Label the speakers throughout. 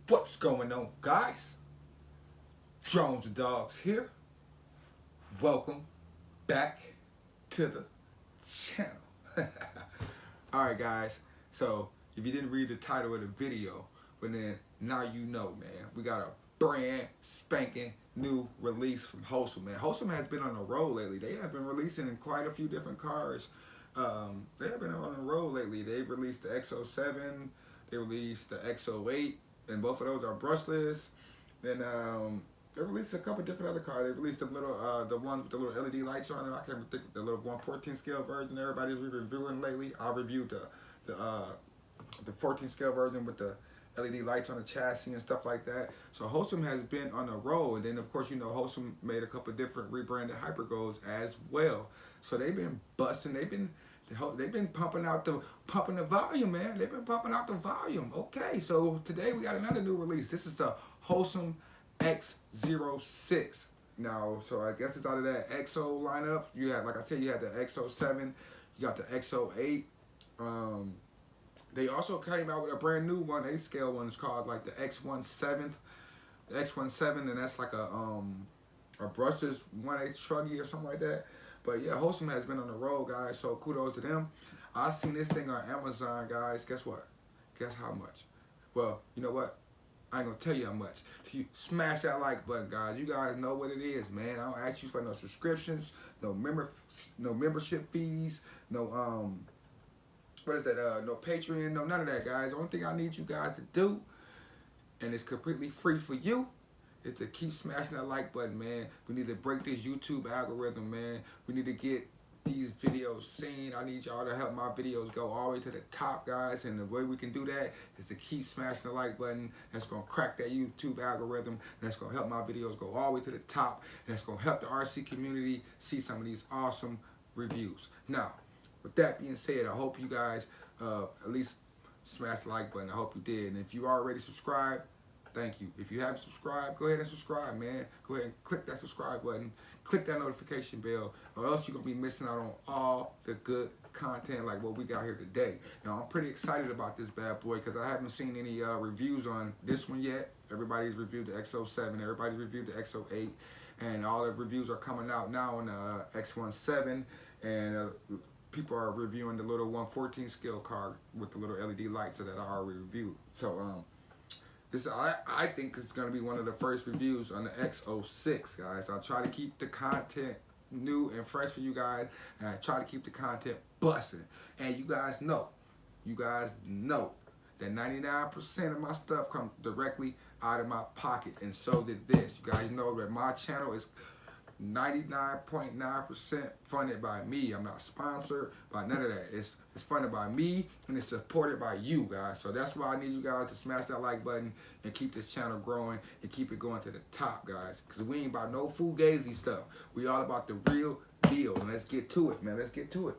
Speaker 1: What's going on, guys? Drones and Dogs here. Welcome back to the channel. Alright, guys. So, if you didn't read the title of the video, but then now you know, man. We got a brand spanking new release from Hosim, man. Hosim has been on the road lately. They have been releasing quite a few different cars. They have been on the road lately. They released the X07, they released the X08, and both of those are brushless. Then they released a couple different other cars. They released the little, the one with the little LED lights on it. I can't even think the little 114 scale version everybody's reviewing lately. I reviewed the 14 scale version with the LED lights on the chassis and stuff like that. So Hosim has been on the road, and then of course you know Hosim made a couple different rebranded hypergos as well. So they've been busting. They've been pumping the volume, man. They've been pumping out the volume. Okay, so today we got another new release. This is the Hosim X06. Now, so I guess it's out of that XO lineup. You had, like I said, you had the X07, you got the X08. They also came out with a brand new one, 8 scale one. It's called like the X17. The X17, and that's like a brushless 1/8 truggy or something like that. But yeah, Hosim has been on the road, guys, so kudos to them. I seen this thing on Amazon, guys. Guess what? Guess how much? Well, you know what? I ain't gonna tell you how much. If you smash that like button, guys, you guys know what it is, man. I don't ask you for no subscriptions, no membership fees, no what is that? No Patreon, no none of that, guys. The only thing I need you guys to do, and it's completely free for you, is to keep smashing that like button, man. We need to break this YouTube algorithm, man. We need to get these videos seen. I need y'all to help my videos go all the way to the top, guys. And the way we can do that is to keep smashing the like button. That's gonna crack that YouTube algorithm. That's gonna help my videos go all the way to the top. That's gonna help the RC community see some of these awesome reviews. Now, with that being said, I hope you guys at least smash the like button. I hope you did. And if you already subscribed, thank you. If you haven't subscribed, go ahead and subscribe, man. Go ahead and click that subscribe button. Click that notification bell, or else you're going to be missing out on all the good content like what we got here today. Now, I'm pretty excited about this bad boy because I haven't seen any reviews on this one yet. Everybody's reviewed the X07. Everybody's reviewed the X08. And all the reviews are coming out now on the X17. And people are reviewing the little 114 scale car with the little LED lights that I already reviewed. So, this I think is going to be one of the first reviews on the X06, guys. I'll try to keep the content new and fresh for you guys, and I try to keep the content busting. And you guys know that 99% of my stuff comes directly out of my pocket, and so did this. You guys know that my channel is 99.9% funded by me. I'm not sponsored by none of that. It's funded by me, and it's supported by you guys. So that's why I need you guys to smash that like button and keep this channel growing and keep it going to the top, guys. Because we ain't about no fugazi stuff. We all about the real deal. And let's get to it, man. Let's get to it.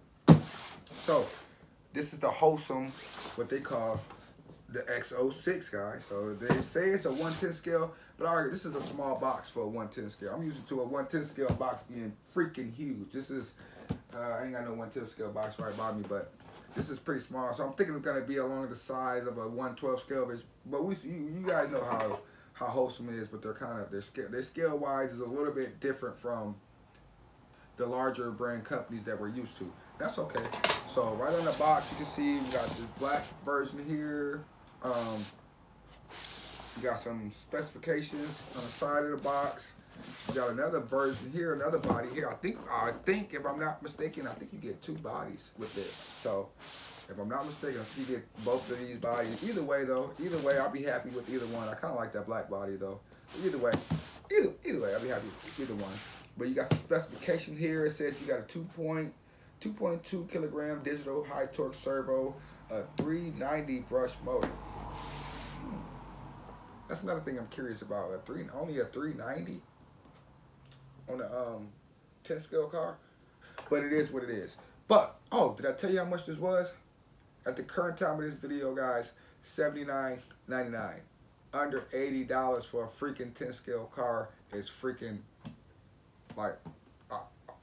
Speaker 1: So this is the Hosim, what they call the X06, guys. So they say it's a 1/10 scale, but alright, this is a small box for a 1/10 scale. I'm used to a 1/10 scale box being freaking huge. This is, I ain't got no 1/10 scale box right by me, but this is pretty small. So I'm thinking it's gonna be along the size of a 1/12 scale. But you guys know how Hosim is, but their scale wise is a little bit different from the larger brand companies that we're used to. That's okay. So right on the box, you can see we got this black version here. You got some specifications on the side of the box. You got another version here, another body here. I think if I'm not mistaken, I think you get 2 bodies with this. So if I'm not mistaken, I think you get both of these bodies. Either way, I'll be happy with either one. I kind of like that black body though. Either way, I'll be happy with either one. But you got some specifications here. It says you got a 2.2 kilogram digital high torque servo, a 390 brush motor. That's another thing I'm curious about. Only a 390 on a 10 scale car, but it is what it is. But oh, did I tell you how much this was? At the current time of this video, guys, $79.99. Under $80 for a freaking 10 scale car is freaking like I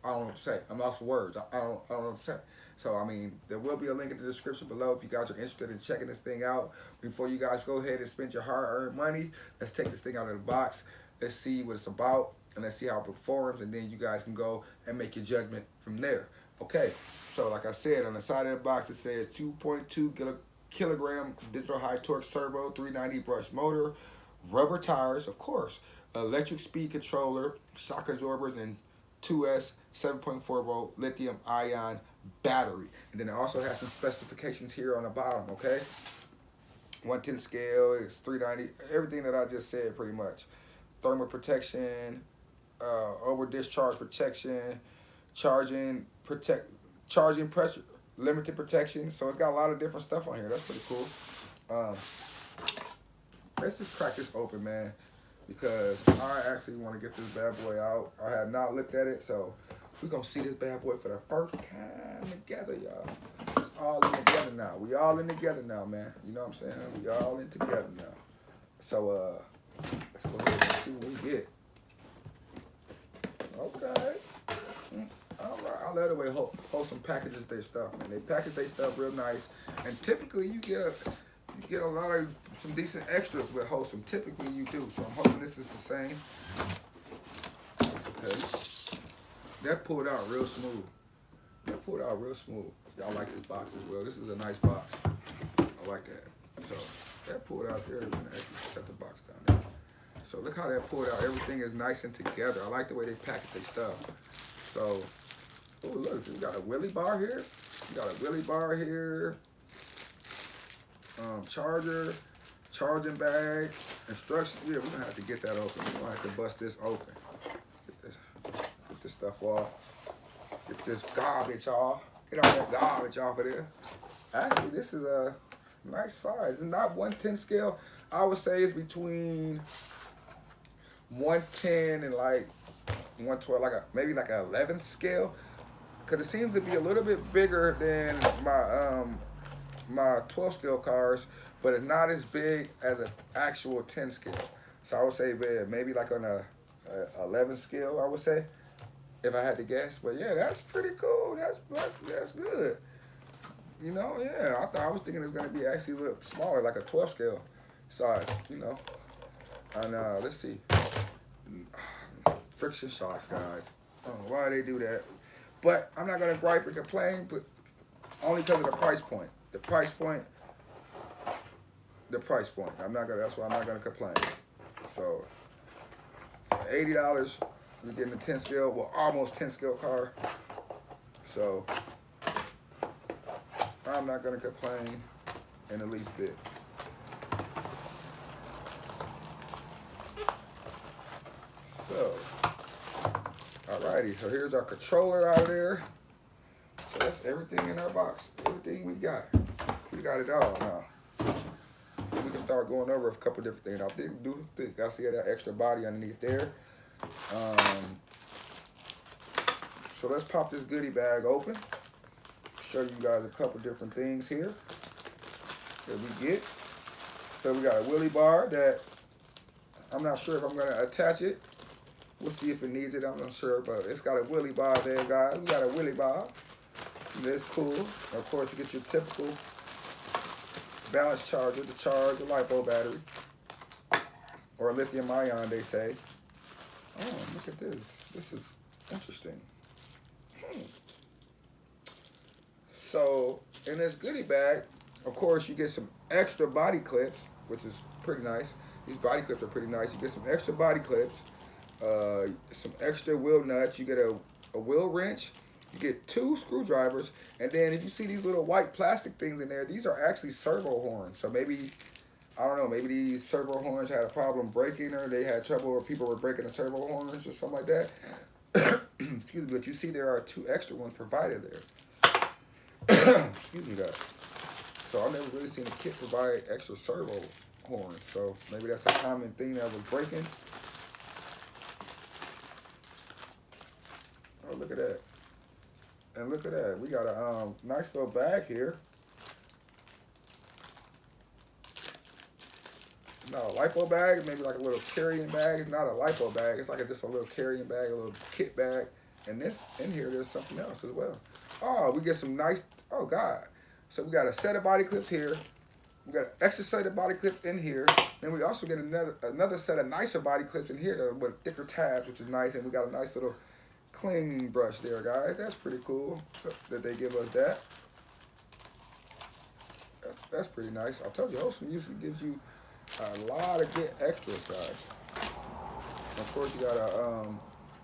Speaker 1: don't know what to say. I'm lost for words. I don't know what to say. So I mean, there will be a link in the description below if you guys are interested in checking this thing out. Before you guys go ahead and spend your hard-earned money, let's take this thing out of the box. Let's see what it's about, and let's see how it performs, and then you guys can go and make your judgment from there. Okay. So like I said, on the side of the box it says 2.2 kilogram digital high torque servo, 390 brush motor, rubber tires, of course, electric speed controller, shock absorbers, and 2S 7.4 volt lithium ion battery. And then it also has some specifications here on the bottom, okay? 110 scale, it's 390, everything that I just said pretty much. Thermal protection, over discharge protection, charging pressure, limited protection. So it's got a lot of different stuff on here. That's pretty cool. Let's just crack this open, man, because I actually want to get this bad boy out. I have not looked at it, so we're going to see this bad boy for the first time together, y'all. It's all in together now. We all in together now, man. You know what I'm saying? We all in together now. So, let's go ahead and see what we get. Okay. All right. I love the way Hosim packages their stuff, man. They package their stuff real nice. And typically you get a lot of some decent extras with Hosim. Typically you do. So I'm hoping this is the same. Okay. That pulled out real smooth. That pulled out real smooth. Y'all like this box as well. This is a nice box. I like that. So that pulled out there. I'm gonna actually set the box down there. So look how that pulled out. Everything is nice and together. I like the way they package their stuff. So, oh look, we got a wheelie bar here. We got a wheelie bar here. Charger, charging bag, instructions. Yeah, we're gonna have to get that open. We're gonna have to bust this open. Get this stuff off. Get this garbage off. Get all that garbage off of there. Actually, this is a nice size. It's not 110 scale. I would say it's between 110 and like 112, maybe like an 11th scale. Cause it seems to be a little bit bigger than my 12 scale cars, but it's not as big as an actual 10 scale. So I would say maybe like on a 11 scale, I would say, if I had to guess. But yeah, that's pretty cool. That's good. You know, yeah. I was thinking it was gonna be actually a little smaller, like a 12 scale size. You know. And let's see. Friction shocks, guys. I don't know why they do that, but I'm not gonna gripe or complain, but only because of the price point. The price point. That's why I'm not gonna complain. So, $80, you're getting a 10 scale, well, almost 10 scale car. So, I'm not gonna complain in the least bit. So, alrighty, so here's our controller out of there. So that's everything in our box. Everything we got. We got it all now. We can start going over a couple different things. I see that extra body underneath there. So let's pop this goodie bag open. Show you guys a couple different things here that we get. So we got a wheelie bar that I'm not sure if I'm gonna attach it. We'll see if it needs it. I'm not sure, but it's got a wheelie bar there, guys. We got a wheelie bar. That's cool. Of course, you get your typical balance charger to charge a LiPo battery, or a lithium ion, they say. Oh, look at this. This is interesting. So, in this goodie bag, of course, you get some extra body clips, which is pretty nice. These body clips are pretty nice. You get some extra body clips, some extra wheel nuts. You get a wheel wrench. You get 2 screwdrivers, and then if you see these little white plastic things in there, these are actually servo horns. So maybe, I don't know, maybe these servo horns had a problem breaking, or they had trouble, or people were breaking the servo horns or something like that. Excuse me, but you see there are 2 extra ones provided there. Excuse me, guys. So I've never really seen a kit provide extra servo horns. So maybe that's a common thing that was breaking. Oh, look at that. And look at that, we got a nice little bag here. not a lipo bag, maybe like a little carrying bag. It's not a lipo bag. It's like just a little carrying bag, a little kit bag. And this in here, there's something else as well. Oh, we get some nice. Oh God. So we got a set of body clips here. We got an extra set of body clips in here. Then we also get another set of nicer body clips in here with thicker tabs, which is nice. And we got a nice little cleaning brush there, guys. That's pretty cool that they give us that. That's pretty nice. I told you, Hosim usually gives you a lot of good extras, guys. Of course, you got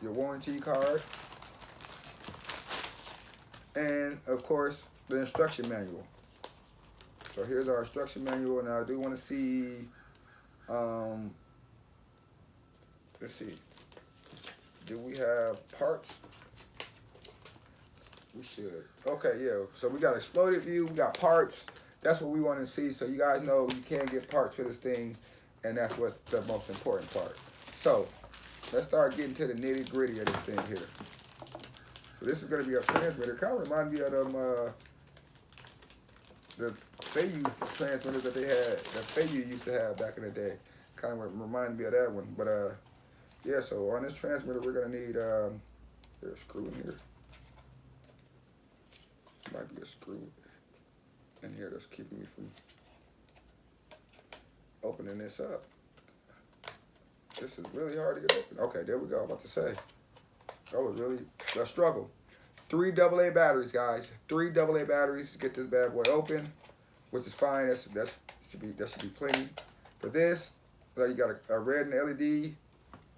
Speaker 1: your warranty card, and of course the instruction manual. So here's our instruction manual, and I do want to see. Let's see. Do we have parts? We should. Okay, yeah. So we got exploded view. We got parts. That's what we want to see. So you guys know you can get parts for this thing, and that's what's the most important part. So let's start getting to the nitty gritty of this thing here. So this is going to be a transmitter. Kind of remind me of them, the Fayou transmitters that they had, that Fayou used to have back in the day. Kind of remind me of that one. But yeah, so on this transmitter, we're going to need, there's a screw in here. Might be a screw in here that's keeping me from opening this up. This is really hard to get open. Okay, there we go. I'm about to say. That was really a struggle. 3 AA batteries, guys. 3 AA batteries to get this bad boy open, which is fine. That should be plenty. For this, you got a red and LED,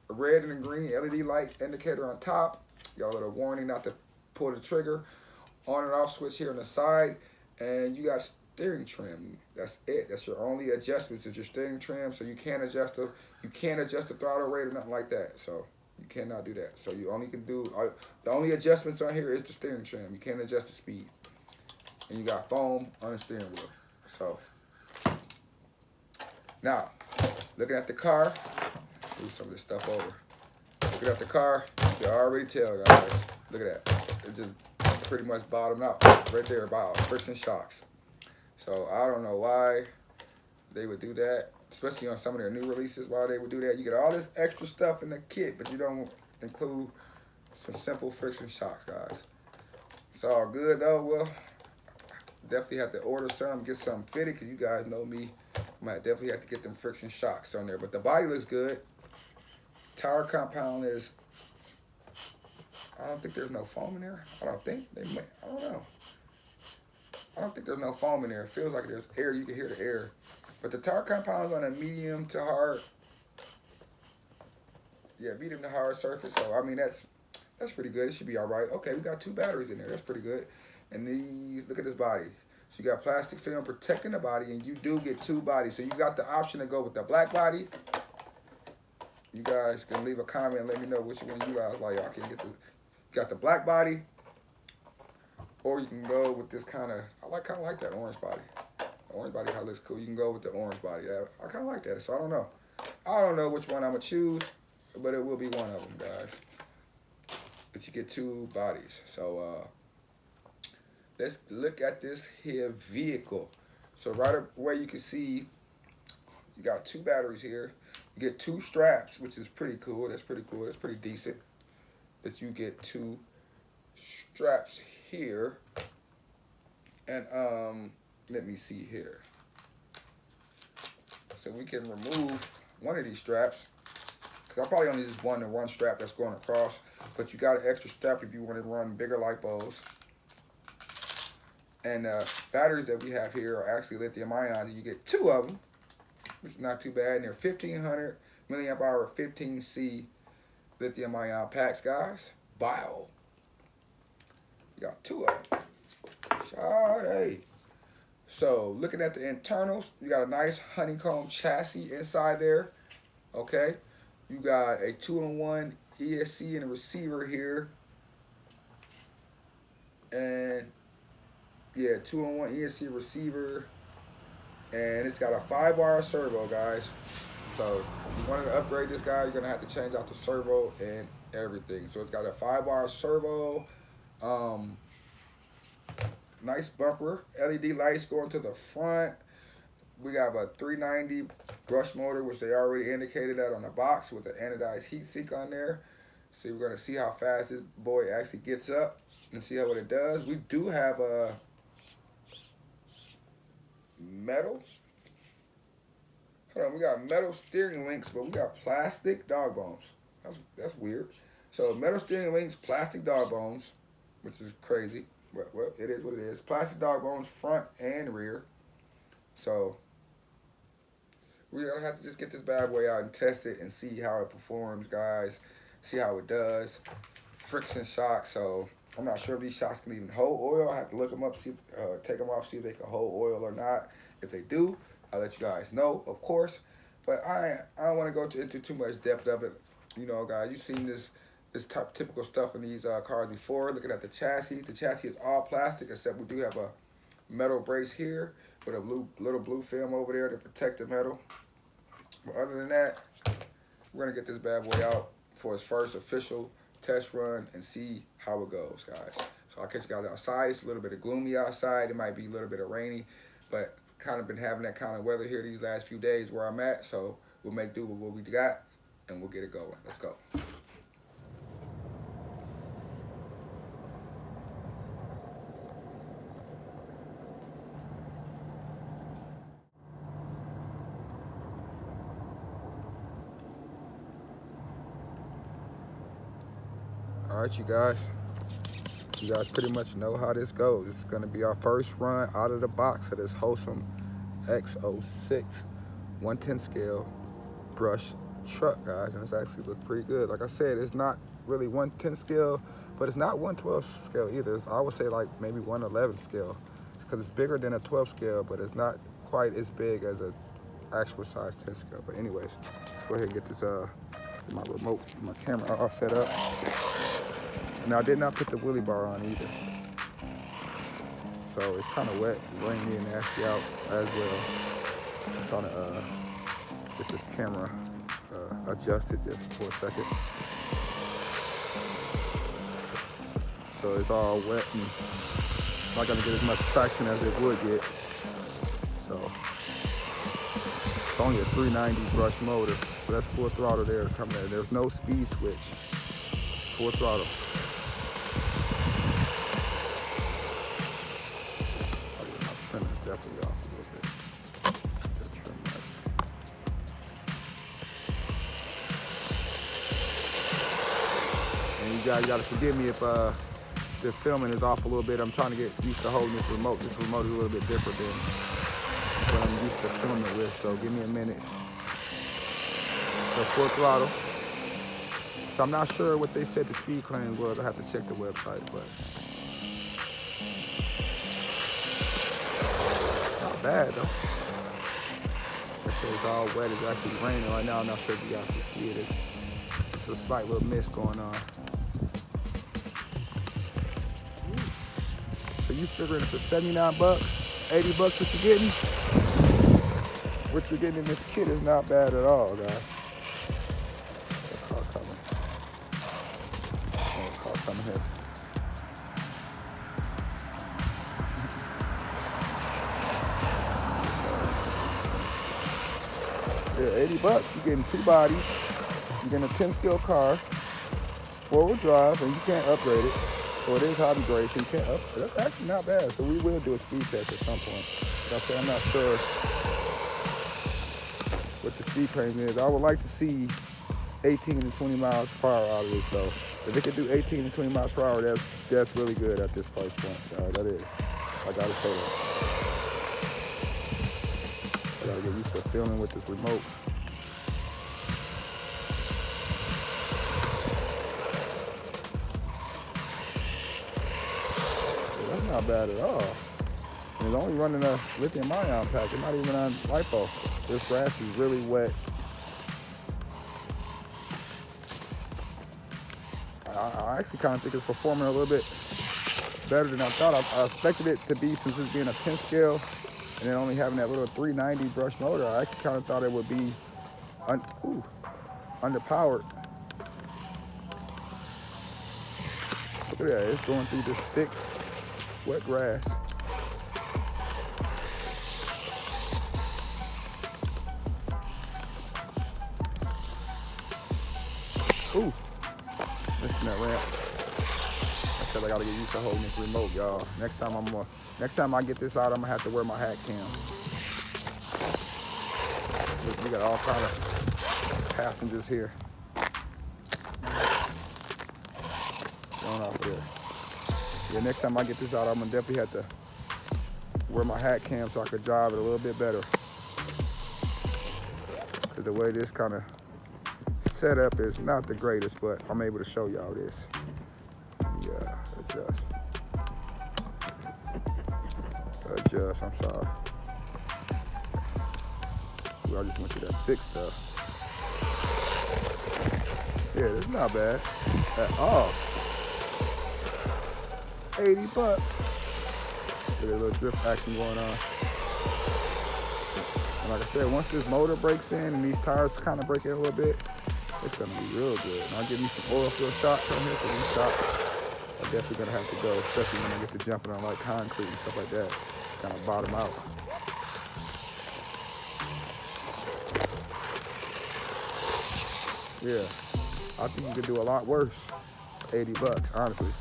Speaker 1: a red and a green LED light indicator on top. You got a little warning not to pull the trigger. On and off switch here on the side, and you got steering trim. That's it. That's your only adjustments is your steering trim. So you can't adjust the throttle rate or nothing like that. So you cannot do that. So you only can do the only adjustments on here is the steering trim. You can't adjust the speed. And you got foam on the steering wheel. So now looking at the car, move some of this stuff over. Looking at the car, you can already tell, guys. Look at that. It just pretty much bottomed out right there about friction shocks. So I don't know why they would do that, especially on some of their new releases. Why they would do that? You get all this extra stuff in the kit, but you don't include some simple friction shocks, guys. It's all good though. Well, definitely have to order some, get something fitted, because you guys know me. I might definitely have to get them friction shocks on there. But the body looks good. Tire compound is, I don't think there's no foam in there. I don't think. They might, I don't know. I don't think there's no foam in there. It feels like there's air. You can hear the air. But the tire compound is on a medium to hard. Yeah, medium to hard surface. So, I mean, that's pretty good. It should be all right. Okay, we got 2 batteries in there. That's pretty good. And these, look at this body. So you got plastic film protecting the body, and you do get 2 bodies. So you got the option to go with the black body. You guys can leave a comment and let me know which one you guys like. Y'all can get the. Got the black body, or you can go with this kind of like that orange body. The orange body, how it looks cool. You can go with the orange body. I kind of like that. So I don't know. I don't know which one I'm gonna choose, but it will be one of them, guys. But you get 2 bodies. So let's look at this here vehicle. So right away you can see you got 2 batteries here. You get 2 straps, which is pretty cool. That's pretty cool. That's pretty decent. That you get 2 straps here, and let me see here. So we can remove one of these straps, because I probably only just one strap that's going across, but you got an extra strap if you want to run bigger lipos. And batteries that we have here are actually lithium ion. You get 2 of them, which is not too bad. And they're 1500 milliamp hour 15C lithium ion packs, guys. Bio. You got 2 of them. Sade. So looking at the internals, you got a nice honeycomb chassis inside there. Okay. You got a 2-in-1 ESC and a receiver here. And yeah, 2-in-1 ESC receiver. And it's got a 5-bar servo, guys. So if you wanted to upgrade this guy, you're gonna have to change out the servo and everything. So it's got a 5-bar servo, nice bumper, LED lights going to the front, we have a 390 brush motor, which they already indicated that on the box with the anodized heat sink on there. So we're gonna see how fast this boy actually gets up and see what it does. We do have a metal. Hold on, we got metal steering links, but we got plastic dog bones. That's weird. So metal steering links, plastic dog bones, which is crazy. But well, it is what it is. Plastic dog bones, front and rear. So we're gonna have to just get this bad boy out and test it and see how it performs, guys. See how it does. Friction shocks. So I'm not sure if these shocks can even hold oil. I have to look them up, see, take them off, see if they can hold oil or not. If they do, I'll let you guys know, of course. But I don't want to go into too much depth of it. You know, guys, you've seen this typical stuff in these cars before. Looking at the chassis is all plastic, except we do have a metal brace here with a little blue film over there to protect the metal. But other than that, we're gonna get this bad boy out for its first official test run and see how it goes, guys. So I'll catch you guys outside. It's a little bit of gloomy outside. It might be a little bit of rainy, but kind of been having that kind of weather here these last few days where I'm at. So we'll make do with what we got and we'll get it going. Let's go. All right, you guys pretty much know how this goes. This is gonna be our first run out of the box of this Hosim X06 110 scale brush truck, guys, and it's actually looked pretty good. Like I said, it's not really 110 scale, but it's not 112 scale either. I would say like maybe 111 scale, because it's bigger than a 12 scale, but it's not quite as big as a actual size 10 scale. But anyways, let's go ahead and get this my remote, my camera all set up. Now I did not put the wheelie bar on either, so it's kind of wet, rainy, and nasty out as well. I'm trying to get this camera adjusted just for a second. So it's all wet and not gonna get as much traction as it would get. So it's only a 390 brush motor, so that's full throttle there coming in. There's no speed switch, full throttle. Definitely off a little bit. Just trim that. And you guys gotta forgive me if the filming is off a little bit. I'm trying to get used to holding this remote. This remote is a little bit different than what I'm used to filming with, so give me a minute. So full throttle. So I'm not sure what they said the speed claim was. I have to check the website, but bad though. It's all wet. It's actually raining right now. I'm not sure if you guys can see it. It's a slight little mist going on. So you figuring for 79 bucks, 80 bucks what you're getting? What you're getting in this kit is not bad at all, guys. Car coming. Car coming here. Yeah, 80 bucks, you're getting two bodies, you're getting a 10 scale car, 4-wheel drive, and you can't upgrade it. So it is hobby grade, so you can't upgrade it. That's actually not bad. So we will do a speed test at some point. Like I said, I'm not sure what the speed claim is. I would like to see 18 to 20 miles per hour out of this though. If it could do 18 to 20 miles per hour, that's really good at this price point. That is. I gotta say that. I gotta get used to filming with this remote. Yeah, that's not bad at all. And it's only running a lithium-ion pack. It's not even on LiPo. This grass is really wet. I actually kind of think it's performing a little bit better than I thought. I expected it to be, since it's being a 10 scale, and then only having that little 390 brush motor, I actually kind of thought it would be underpowered. Look at that, it's going through this thick, wet grass. Ooh, missing that ramp. I said I gotta get used to holding this remote, y'all. Next time I get this out, I'm gonna have to wear my hat cam. Look, we got all kind of passengers here. Going off there. Yeah, next time I get this out, I'm gonna definitely have to wear my hat cam so I could drive it a little bit better. Cause the way this kind of setup is not the greatest, but I'm able to show y'all this. Yeah, adjust, I'm sorry. I just went to that big stuff. Yeah, it's not bad at all. 80 bucks. Look at a little drift action going on. And like I said, once this motor breaks in and these tires kind of break in a little bit, it's gonna be real good. And I'll give you some oil field shots on here, so these shots are definitely gonna have to go, especially when I get to jumping on like concrete and stuff like that. Kind of bottom out. Yeah, I think you could do a lot worse for 80 bucks, honestly.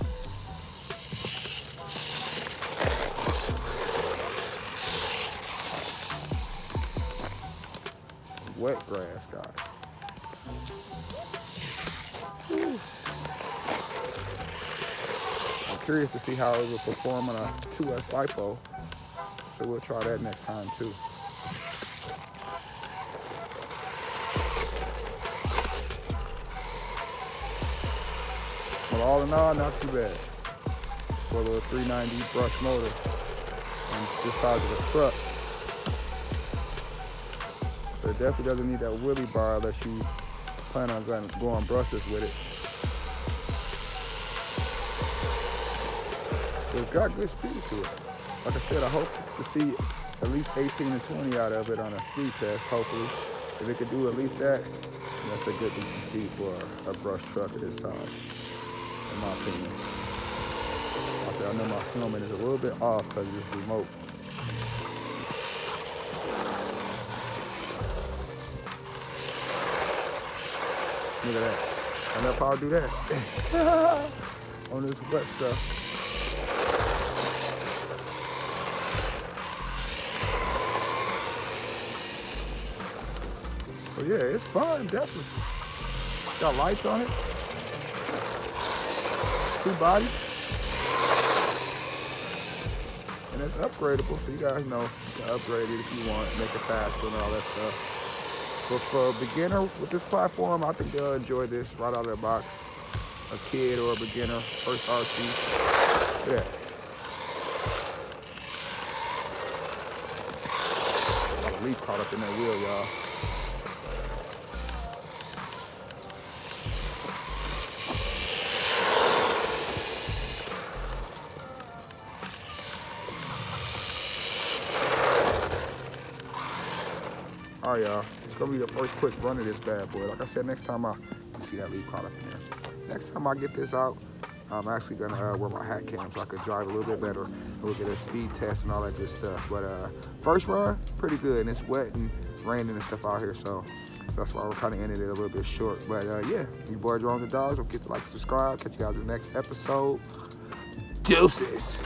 Speaker 1: Wet grass, guys. Whew. I'm curious to see how it will perform on a 2S LiPo, so we'll try that next time too. But all in all, not too bad for a little 390 brush motor and this size of a truck. But it definitely doesn't need that wheelie bar unless you plan on going brushless with it. But it's got good speed to it. Like I said, I hope to see at least 18 and 20 out of it on a speed test, hopefully. If it could do at least that, that's a good decent speed for a brush truck of this size, in my opinion. I know my filming is a little bit off because of this remote. Look at that. I know how to do that. On this wet stuff. So yeah, it's fun, definitely. Got lights on it. 2 bodies. And it's upgradable, so you guys know you can upgrade it if you want, make it faster and all that stuff. But for a beginner with this platform, I think they'll enjoy this right out of the box. A kid or a beginner, first RC. Look at that. A leaf caught up in that wheel, y'all. All right, y'all. It's gonna be the first quick run of this bad boy. Like I said, next time you see that leaf caught up in there. Next time I get this out, I'm actually gonna wear my hat cam so I could drive a little bit better. We'll get a speed test and all that good stuff. But first run, pretty good. And it's wet and raining and stuff out here, so that's why we're kind of ended it a little bit short. But yeah, your boy Drone the Dogs. Don't forget to like and subscribe. Catch you guys in the next episode. Deuces.